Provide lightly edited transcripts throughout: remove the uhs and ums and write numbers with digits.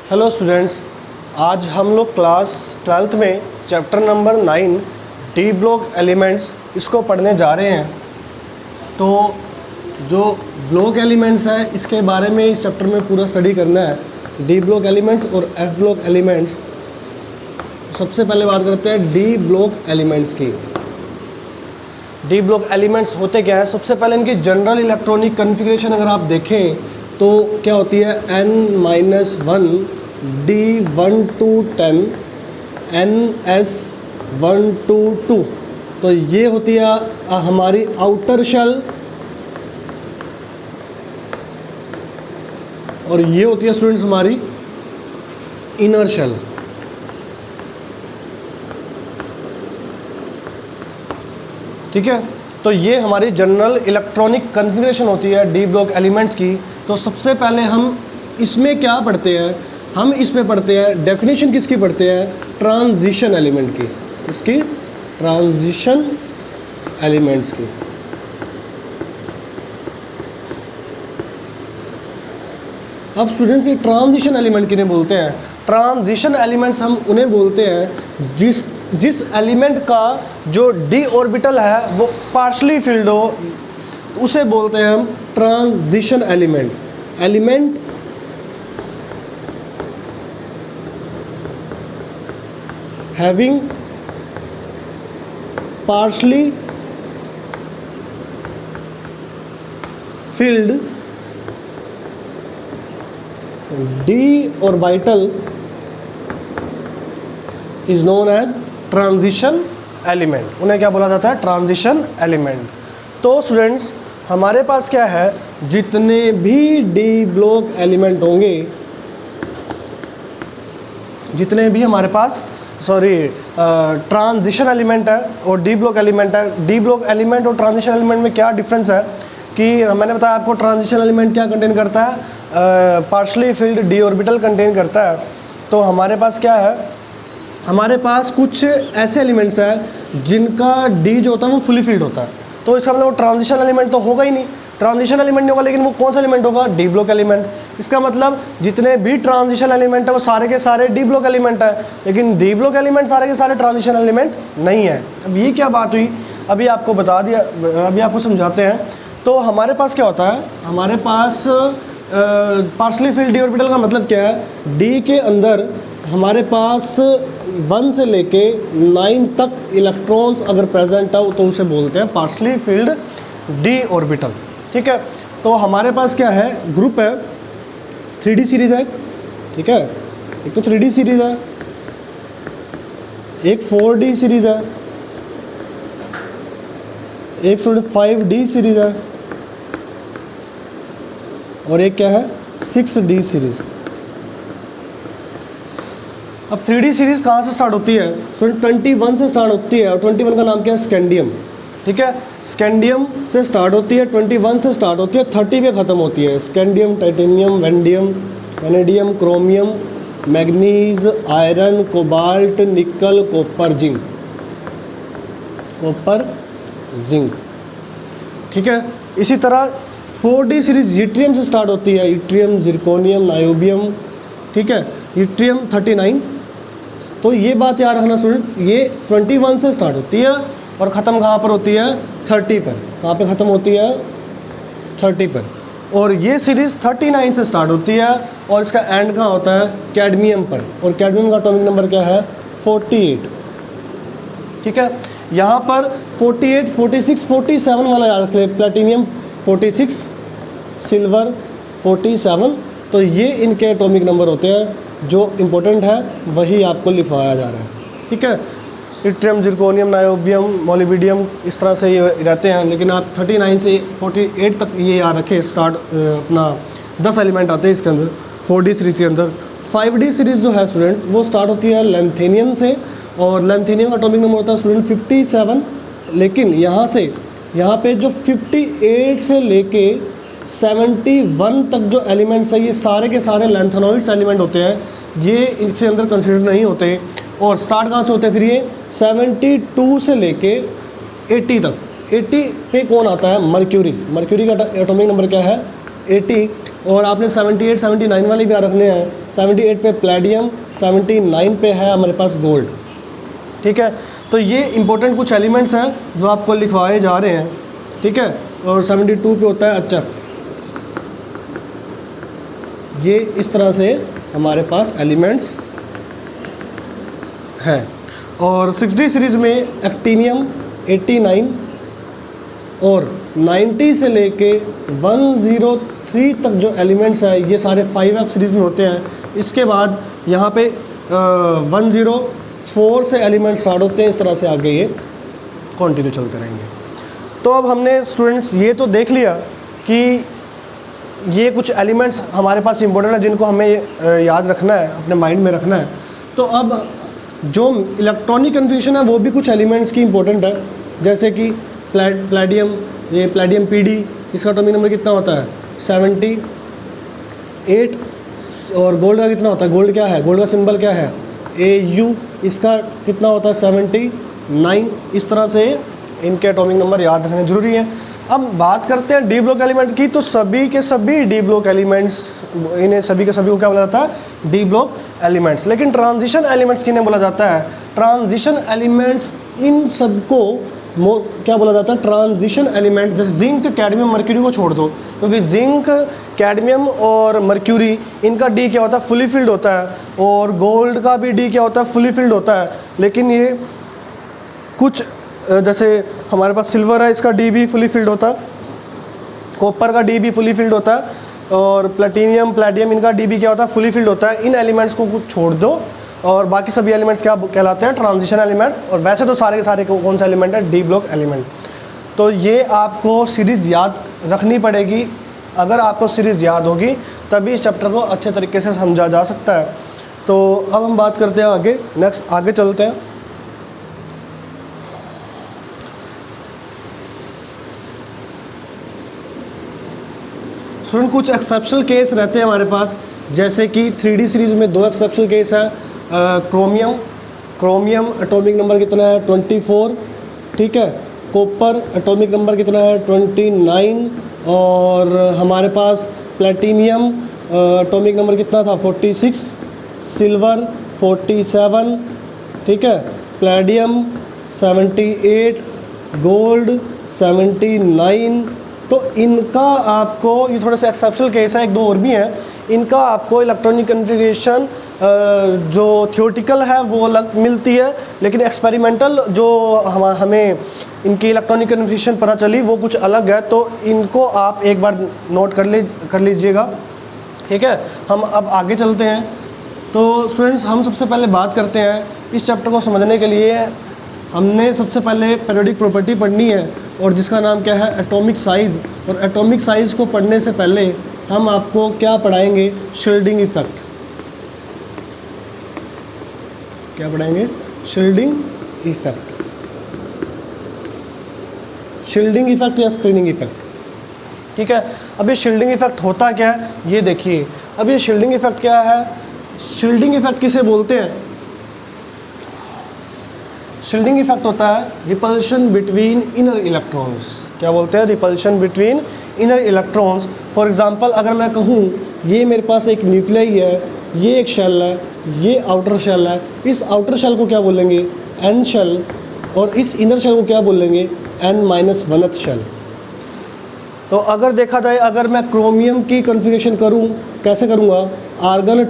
Hello students, आज हम लोग क्लास 12th में chapter number 9 D block elements इसको पढ़ने जा रहे हैं। तो जो ब्लॉक एलिमेंट्स है इसके बारे में इस चैप्टर में पूरा स्टडी करना है। डी ब्लॉक एलिमेंट्स और एफ ब्लॉक एलिमेंट्स। सबसे पहले बात करते हैं डी ब्लॉक एलिमेंट्स की। डी ब्लॉक एलिमेंट्स होते क्या है? सबसे पहले इनकी जनरल इलेक्ट्रॉनिक कन्फिग्रेशन अगर आप देखें तो क्या होती है, n-1 D1 to 10 NS1 to 2। तो ये होती है हमारी आउटर शेल और ये होती है स्टूडेंट्स हमारी इनर शेल। ठीक है, तो ये हमारी जनरल इलेक्ट्रॉनिक कन्फिग्रेशन होती है डी ब्लॉक एलिमेंट्स की। तो सबसे पहले हम इसमें क्या पढ़ते हैं? हम इसमें पढ़ते हैं डेफिनेशन किसकी पढ़ते हैं? ट्रांजिशन एलिमेंट की। इसकी ट्रांजिशन एलिमेंट्स की। अब स्टूडेंट्स ये ट्रांजिशन एलिमेंट किन्हें बोलते हैं? ट्रांजिशन एलिमेंट्स हम उन्हें बोलते हैं जिस एलिमेंट का जो डी ऑर्बिटल है वो पार्शली फिल्ड हो, उसे बोलते हैं हम transition element. Element having partially filled d orbital is known as transition element. उन्हें क्या बोला जाता है? Transition element. तो स्टूडेंट्स हमारे पास क्या है, जितने भी डी ब्लॉक एलिमेंट होंगे, जितने भी हमारे पास ट्रांजिशन एलिमेंट है और डी ब्लॉक एलिमेंट है। डी ब्लॉक एलिमेंट और ट्रांजिशन एलिमेंट में क्या डिफरेंस है कि मैंने बताया आपको, ट्रांजिशन एलिमेंट क्या कंटेन करता है? Partially filled d orbital contain करता है। तो हमारे पास क्या है, हमारे पास कुछ ऐसे एलिमेंट्स हैं जिनका डी जो होता है वो फुली फिल्ड होता है। तो इसका मतलब वो ट्रांजिशन एलिमेंट तो होगा ही नहीं, ट्रांजिशन एलिमेंट नहीं होगा, लेकिन वो कौन सा एलिमेंट होगा? D block element. इसका मतलब जितने भी ट्रांजिशन एलिमेंट है वो सारे के सारे डी ब्लॉक एलिमेंट है, लेकिन डी ब्लॉक एलिमेंट सारे के सारे ट्रांजिशन एलिमेंट नहीं है। अब ये क्या बात हुई, अभी आपको बता दिया, अभी आपको समझाते हैं। तो हमारे पास क्या होता है, हमारे पास पार्शली फिल्ड डी ऑर्बिटल का मतलब क्या है? डी के अंदर हमारे पास 1 से लेके 9 तक इलेक्ट्रॉन्स अगर प्रेजेंट हो तो उसे बोलते हैं पार्शली फिल्ड डी ऑर्बिटल। ठीक है, तो हमारे पास क्या है, ग्रुप है, 3D सीरीज है। ठीक है, एक तो 3D सीरीज है, एक 4D सीरीज है, एक 5D सीरीज है और एक क्या है, 6D सीरीज। अब 3D सीरीज कहाँ से स्टार्ट होती है? 21 से स्टार्ट होती है और 21 का नाम क्या है? स्कैंडियम। ठीक है, स्कैंडियम से स्टार्ट होती है, 21 से स्टार्ट होती है, 30 पे ख़त्म होती है। Scandium, titanium, vanadium, chromium, manganese, iron, cobalt, निकल, कॉपर, जिंक। ठीक है, इसी तरह 4D सीरीज यूट्रियम से स्टार्ट होती है, यूट्रियम, जिरकोनियम, नायोबियम। ठीक है, यूट्रियम 39। तो ये बात याद रखना स्टूडेंट, ये 21 से स्टार्ट होती है और ख़त्म कहाँ पर होती है? 30 पर। कहाँ पे ख़त्म होती है? 30 पर। और ये सीरीज़ 39 से स्टार्ट होती है और इसका एंड कहाँ होता है? कैडमियम पर। और कैडमियम का एटॉमिक नंबर क्या है? 48। ठीक है, यहाँ पर 48, 46, 47 वाला याद रख ले। Platinum 46, silver 47। तो ये इनके एटॉमिक नंबर होते हैं, जो इम्पोर्टेंट है वही आपको लिखवाया जा रहा है। ठीक है, इट्रियम, जिरकोनियम, नायोबियम, मोलिबिडियम, इस तरह से ये रहते हैं, लेकिन आप 39 से 48 तक ये याद रखें। स्टार्ट अपना 10 एलिमेंट आते हैं इसके अंदर 4D सीरीज़ के अंदर। 5D सीरीज़ जो है स्टूडेंट्स वो स्टार्ट होती है लैंथेनियम से और लैंथेनियम का एटॉमिक नंबर होता है स्टूडेंट 57। लेकिन यहाँ पे जो 58 से लेके 71 तक जो एलिमेंट्स है ये सारे के सारे लैंथेनॉइड्स एलिमेंट होते हैं, ये इनसे अंदर कंसिडर नहीं होते। और स्टार्ट कहाँ से होते हैं फिर ये? 72 से लेके 80 तक। 80 पे कौन आता है? मर्क्यूरी। मर्क्यूरी का एटॉमिक नंबर क्या है? 80 और आपने 78 79 वाले भी रखने हैं। 78 पे प्लेडियम, 79 पे है हमारे पास गोल्ड। ठीक है, तो ये इंपॉर्टेंट कुछ एलिमेंट्स हैं जो आपको लिखवाए जा रहे हैं। ठीक है, और 72 पे होता है HF। ये इस तरह से हमारे पास एलिमेंट्स हैं। और 6D सीरीज़ में एक्टिनियम 89 और 90 से लेके 103 तक जो एलिमेंट्स हैं ये सारे 5F सीरीज़ में होते हैं। इसके बाद यहाँ पे 104 से एलिमेंट स्टार्ट होते हैं। इस तरह से आगे ये कंटिन्यू चलते रहेंगे। तो अब हमने स्टूडेंट्स ये तो देख लिया कि ये कुछ एलिमेंट्स हमारे पास इंपॉर्टेंट है जिनको हमें याद रखना है, अपने माइंड में रखना है। तो अब जो इलेक्ट्रॉनिक कन्फिग्रेशन है वो भी कुछ एलिमेंट्स की इंपॉर्टेंट है, जैसे कि प्लेडियम, ये प्लेडियम PD, इसका एटॉमिक नंबर कितना होता है 78। और गोल्ड का कितना होता है, गोल्ड क्या है, गोल्ड का सिंबल क्या है AU, इसका कितना होता है 79। इस तरह से इनके एटॉमिक नंबर याद रखने जरूरी है। अब बात करते हैं डी ब्लॉक एलिमेंट की, तो सभी के सभी डी ब्लॉक एलिमेंट्स, इन्हें सभी के सभी को क्या बोला जाता है, डी ब्लॉक एलिमेंट्स। लेकिन ट्रांजिशन एलिमेंट्स किन्हें बोला जाता है, ट्रांजिशन एलिमेंट्स इन सबको क्या बोला जाता है, ट्रांजिशन एलिमेंट। जैसे जिंक, कैडमियम, मर्क्यूरी को छोड़ दो, क्योंकि जिंक, कैडमियम और मर्क्यूरी इनका डी क्या होता है, फुली फिल्ड होता है, और गोल्ड का भी डी क्या होता है, फुली फिल्ड होता है। लेकिन ये कुछ जैसे हमारे पास सिल्वर है, इसका डी भी फुली फिल्ड होता है, कॉपर का डी भी फुली फिल्ड होता है, और प्लेटिनियम, प्लेडियम, इनका डी भी क्या होता है, फुली फिल्ड होता है। इन एलिमेंट्स को कुछ छोड़ दो और बाकी सभी एलिमेंट्स क्या कहलाते हैं, ट्रांजिशन एलिमेंट। और वैसे तो सारे के सारे कौन सा एलिमेंट है, डी ब्लॉक एलिमेंट। तो ये आपको सीरीज़ याद रखनी पड़ेगी। अगर आपको सीरीज़ याद होगी तभी इस चैप्टर को अच्छे तरीके से समझा जा सकता है। तो अब हम बात करते हैं आगे, नेक्स्ट आगे चलते हैं। स्टूडेंट कुछ एक्सेप्शनल केस रहते हैं हमारे पास, जैसे कि 3D सीरीज़ में 2 एक्सेप्शनल केस है। क्रोमियम एटॉमिक नंबर कितना है 24, ठीक है। कॉपर एटॉमिक नंबर कितना है 29, और हमारे पास प्लेटिनियम एटॉमिक नंबर कितना था 46, सिल्वर 47, ठीक है। Palladium 78, gold 79। तो इनका आपको, ये थोड़े से एक्सेप्शनल केस है, 1-2 और भी हैं, इनका आपको इलेक्ट्रॉनिक कन्फिग्रेशन जो थियोटिकल है वो अलग मिलती है, लेकिन एक्सपेरिमेंटल जो हमें इनकी इलेक्ट्रॉनिक कन्फिग्रेशन पता चली वो कुछ अलग है। तो इनको आप एक बार नोट कर लीजिएगा, ठीक है। हम अब आगे चलते हैं। तो स्टूडेंट्स हम सबसे पहले बात करते हैं, इस चैप्टर को समझने के लिए हमने सबसे पहले पीरियोडिक प्रॉपर्टी पढ़नी है, और जिसका नाम क्या है एटॉमिक साइज़। और एटॉमिक साइज़ को पढ़ने से पहले हम आपको क्या पढ़ाएंगे, शिल्डिंग इफेक्ट। क्या पढ़ाएंगे, शिल्डिंग इफेक्ट, शिल्डिंग इफेक्ट या स्क्रीनिंग इफेक्ट, ठीक है। अब ये शिल्डिंग इफेक्ट होता क्या है ये देखिए। अब ये शिल्डिंग इफेक्ट क्या है, शिल्डिंग इफेक्ट किसे बोलते हैं, शिल्डिंग इफेक्ट होता है रिपल्शन बिटवीन इनर इलेक्ट्रॉन्स। क्या बोलते हैं, repulsion between inner electrons. For example अगर मैं कहूँ ये मेरे पास एक न्यूक्लियाई है, ये एक शेल है, ये आउटर शेल है, इस आउटर शेल को क्या बोलेंगे एन शेल, और इस इनर शेल को क्या बोलेंगे n-1th शेल। तो अगर देखा जाए, अगर मैं क्रोमियम की कॉन्फ़िगरेशन करूँ, कैसे करूँगा, आर्गन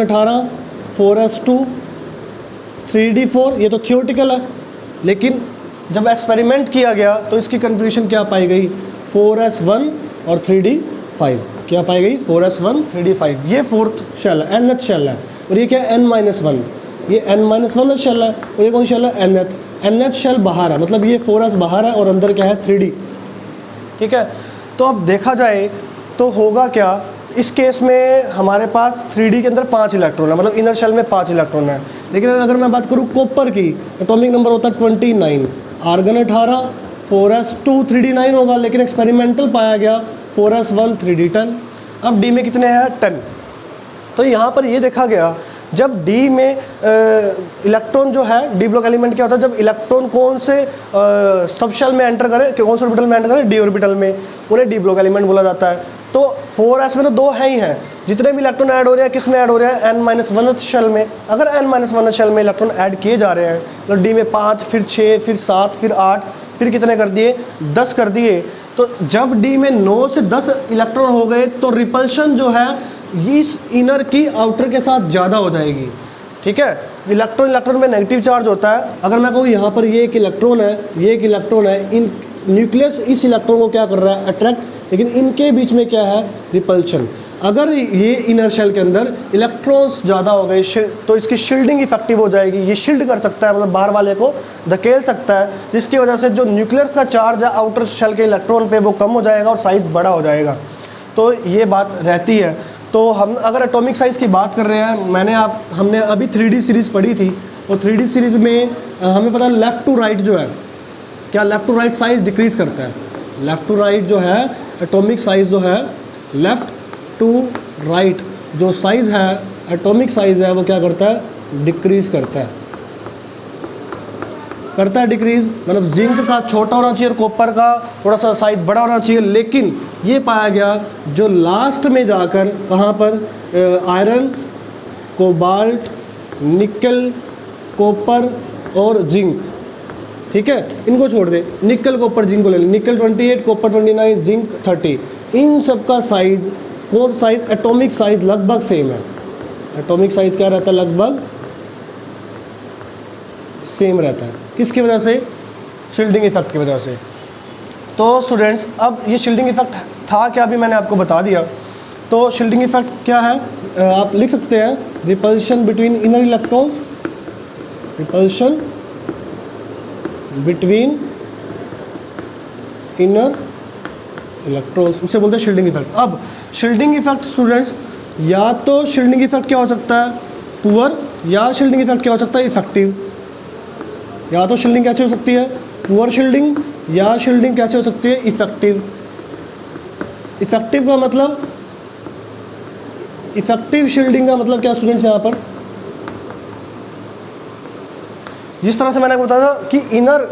18 4s2 3d4, ये तो थियोटिकल है, लेकिन जब एक्सपेरिमेंट किया गया तो इसकी कन्फिग्रेशन क्या पाई गई 4s1 और 3d5। क्या पाई गई 4s1 3d5। ये 4th शेल है, nth शेल है, और ये क्या है n-1, ये n-1 शेल है, और ये कौन शेल है nth शेल बाहर है, मतलब ये 4s बाहर है और अंदर क्या है 3d, ठीक है। तो अब देखा जाए तो होगा क्या, इस केस में हमारे पास 3D के अंदर 5 इलेक्ट्रॉन है, मतलब इनर शेल में 5 इलेक्ट्रॉन है। लेकिन अगर मैं बात करूँ कॉपर की, एटॉमिक नंबर होता है 29, आर्गन 18 4s2 3d9 होगा, लेकिन एक्सपेरिमेंटल पाया गया 4s1 3d10। अब डी में कितने हैं 10। तो यहाँ पर ये देखा गया जब डी में इलेक्ट्रॉन जो है, डी ब्लॉक एलिमेंट क्या होता है, जब इलेक्ट्रॉन कौन से सब शेल में एंटर करे, कौन से ऑर्बिटल में एंटर करे, डी ऑर्बिटल में, उन्हें डी ब्लॉक एलिमेंट बोला जाता है। तो 4s में तो 2 है ही हैं, जितने भी इलेक्ट्रॉन ऐड हो रहे हैं किस में ऐड हो रहे हैं, n-1 शेल में। अगर n-1 शेल में इलेक्ट्रॉन ऐड किए जा रहे हैं, तो डी में 5, फिर 6, फिर 7, फिर 8, फिर कितने कर दिए, 10 कर दिए। तो जब डी में 9 से 10 इलेक्ट्रॉन हो गए तो रिपल्शन जो है इस इनर की आउटर के साथ ज़्यादा हो जाएगी। ठीक है, इलेक्ट्रॉन में नेगेटिव चार्ज होता है। अगर मैं कहूँ यहाँ पर ये एक इलेक्ट्रॉन है, ये एक इलेक्ट्रॉन है, इन न्यूक्लियस इस इलेक्ट्रॉन को क्या कर रहा है, अट्रैक्ट, लेकिन इनके बीच में क्या है, रिपल्शन। अगर ये इनर शेल के अंदर इलेक्ट्रॉन्स ज़्यादा हो गए तो इसकी शील्डिंग इफेक्टिव हो जाएगी, ये शील्ड कर सकता है, मतलब बाहर वाले को धकेल सकता है, जिसकी वजह से जो न्यूक्लियस का चार्ज है आउटर शेल के इलेक्ट्रॉन पे वो कम हो जाएगा और साइज़ बड़ा हो जाएगा। तो ये बात रहती है। तो हम अगर एटॉमिक साइज़ की बात कर रहे हैं, हमने अभी 3D सीरीज़ पढ़ी थी, और 3D सीरीज़ में हमें पता है लेफ़्ट टू राइट जो है, क्या left to right size decrease करता है। लेफ़्ट टू राइट जो है एटॉमिक साइज़ जो है, लेफ़्ट टू राइट जो साइज़ है, एटॉमिक साइज़ है, वो क्या करता है, डिक्रीज़ करता है डिक्रीज़। मतलब जिंक का छोटा होना चाहिए और कॉपर का थोड़ा सा साइज़ बड़ा होना चाहिए, लेकिन ये पाया गया जो लास्ट में जाकर कहाँ पर आयरन, कोबाल्ट, निकल, कॉपर और जिंक, ठीक है, इनको छोड़ दे, निकल, कॉपर, जिंक को ले लें, निकल 28, कॉपर 29, जिंक 30, इन सब का साइज़, कौन साइज़, एटॉमिक साइज़ लगभग सेम है। एटॉमिक साइज़ क्या रहता है, लगभग सेम रहता है। किसकी वजह से, शील्डिंग इफेक्ट की वजह से। तो स्टूडेंट्स अब ये शील्डिंग इफेक्ट था क्या, अभी मैंने आपको बता दिया। तो शील्डिंग इफेक्ट क्या है, आप लिख सकते हैं, repulsion between inner electrons, repulsion between inner electrons, उसे बोलते हैं शील्डिंग इफेक्ट। अब शील्डिंग इफेक्ट स्टूडेंट्स, या तो शील्डिंग इफेक्ट क्या हो सकता है, पुअर, या शील्डिंग इफेक्ट क्या हो सकता है, इफेक्टिव। या तो शील्डिंग कैसे हो सकती है, पुअर शील्डिंग, या शील्डिंग कैसे हो सकती है, इफेक्टिव। इफेक्टिव का मतलब, इफेक्टिव शील्डिंग का मतलब क्या स्टूडेंट्स, यहाँ पर जिस तरह से मैंने बताया कि इनर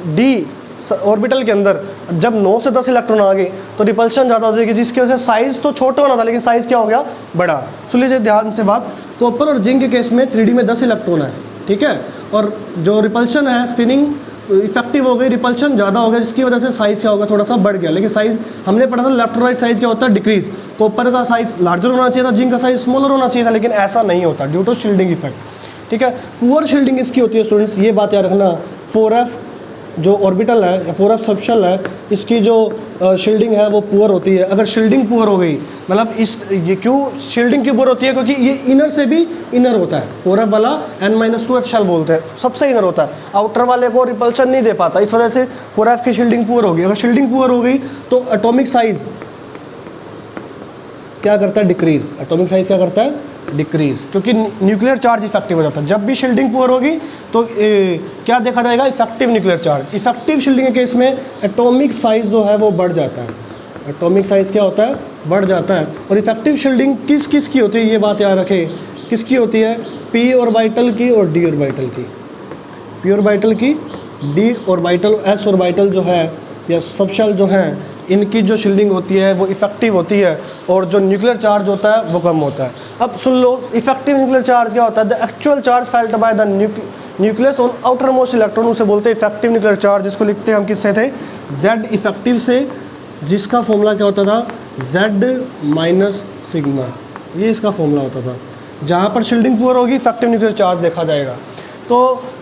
डी ऑर्बिटल के अंदर जब 9 से 10 इलेक्ट्रॉन आ गए तो रिपल्शन ज़्यादा हो जाएगी, जिसकी वजह से साइज़ तो छोटा होना था लेकिन साइज़ क्या हो गया, बड़ा। सुन लीजिए ध्यान से बात, कॉपर और जिंक के केस में 3D में 10 इलेक्ट्रॉन है, ठीक है, और जो रिपल्शन है, स्क्रीनिंग इफेक्टिव हो गई, रिपल्शन ज़्यादा हो गया, जिसकी वजह से साइज़ क्या होगा, थोड़ा सा बढ़ गया। लेकिन साइज़ हमने पढ़ा था लेफ्ट राइट साइज़ क्या होता है, डिक्रीज। कॉपर का साइज़ लार्जर होना चाहिए था, जिंक का साइज़ स्मॉलर होना चाहिए था, लेकिन ऐसा नहीं होता ड्यू टू शील्डिंग इफेक्ट। ठीक है, पुअर शील्डिंग इसकी होती है स्टूडेंट्स, ये बात याद रखना। 4f जो ऑर्बिटल है या 4f सबशेल है, इसकी जो शील्डिंग है वो पुअर होती है। अगर शील्डिंग पुअर हो गई, मतलब ये क्यों शील्डिंग क्यों पुअर होती है, क्योंकि ये इनर से भी इनर होता है। 4f वाला n-2 शेल बोलते हैं, सबसे इनर होता है, आउटर वाले को रिपल्शन नहीं दे पाता, इस वजह से 4f की शील्डिंग पुअर होगी। अगर शील्डिंग पुअर हो गई तो एटॉमिक साइज क्या करता है, डिक्रीज। एटॉमिक साइज क्या करता है, डिक्रीज, क्योंकि न्यूक्लियर चार्ज इफेक्टिव हो जाता है। जब भी शील्डिंग पुअर होगी तो क्या देखा जाएगा, effective nuclear charge. Effective shielding के केस में एटॉमिक साइज जो है वो बढ़ जाता है, एटॉमिक साइज क्या होता है, बढ़ जाता है। और इफेक्टिव शील्डिंग किस किस की होती है, ये बात याद रखें, किसकी होती है, p ऑर्बिटल की और d ऑर्बिटल की। p ऑर्बिटल की, d ऑर्बिटल, s ऑर्बिटल जो है या सबशेल जो हैं, इनकी जो शील्डिंग होती है वो इफेक्टिव होती है, और जो न्यूक्लियर चार्ज होता है वो कम होता है। अब सुन लो, इफेक्टिव न्यूक्लियर चार्ज क्या होता है, the actual charge felt by the nucleus on outer most electron, उसे बोलते हैं इफेक्टिव न्यूक्लियर चार्ज। इसको लिखते हैं हम किससे थे, Z इफेक्टिव से, जिसका फॉर्मूला क्या होता था, Z माइनस सिग्मा, ये इसका फॉर्मूला होता था। जहाँ पर शील्डिंग पुअर होगी इफेक्टिव न्यूक्लियर चार्ज देखा जाएगा। तो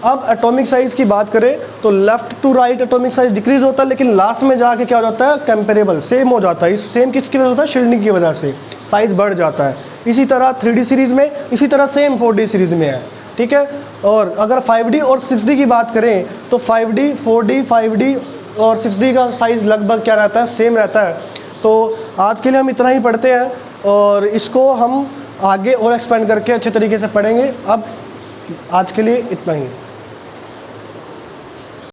अब एटॉमिक साइज़ की बात करें तो left to right atomic size decrease होता है, लेकिन लास्ट में जाके क्या हो जाता है, कंपेरेबल, सेम हो जाता है। इस सेम किसकी वजह से होता है, शील्डिंग की वजह से साइज़ बढ़ जाता है। इसी तरह 3D सीरीज़ में, इसी तरह सेम 4D सीरीज़ में है, ठीक है। और अगर 5D और 6D की बात करें तो 5D, 4D, 5D और 6D का साइज़ लगभग क्या रहता है, सेम रहता है। तो आज के लिए हम इतना ही पढ़ते हैं, और इसको हम आगे और एक्सपेंड करके अच्छे तरीके से पढ़ेंगे। अब आज के लिए इतना ही।